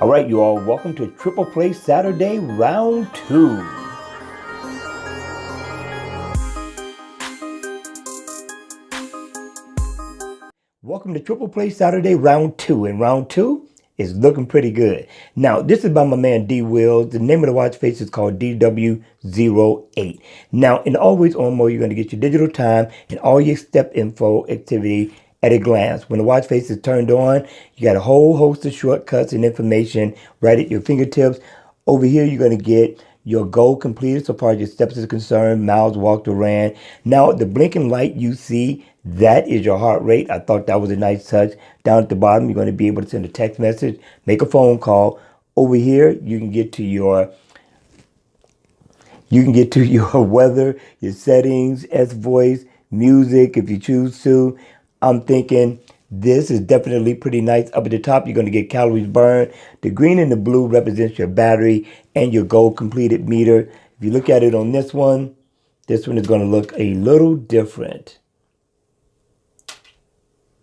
All right, you all, welcome to Triple Play Saturday Round 2. Welcome to Triple Play Saturday Round 2. And Round 2 is looking pretty good. Now, this is by my man D Wills. The name of the watch face is called DW08. Now, in Always On Mode, you're going to get your digital time and all your step info activity at a glance. When the watch face is turned on, you got a whole host of shortcuts and information right at your fingertips. Over here, you're going to get your goal completed so far as your steps is concerned, miles walked or ran. Now, the blinking light you see, that is your heart rate. I thought that was a nice touch. Down at the bottom, you're going to be able to send a text message, make a phone call. Over here, you can get to your weather, your settings, S-Voice, music, if you choose to. I'm thinking this is definitely pretty nice. Up at the top, you're going to get calories burned. The green and the blue represents your battery and your goal completed meter. If you look at it on this one is going to look a little different.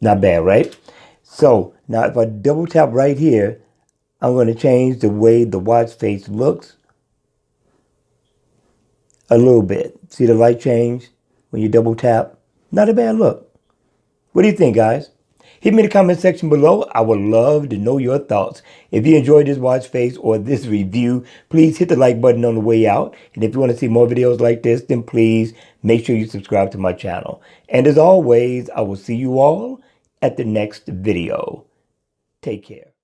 Not bad, right? So now if I double tap right here, I'm going to change the way the watch face looks a little bit. See the light change when you double tap? Not a bad look. What do you think, guys? Hit me in the comment section below. I would love to know your thoughts. If you enjoyed this watch face or this review, please hit the like button on the way out. And if you want to see more videos like this, then please make sure you subscribe to my channel. And as always, I will see you all at the next video. Take care.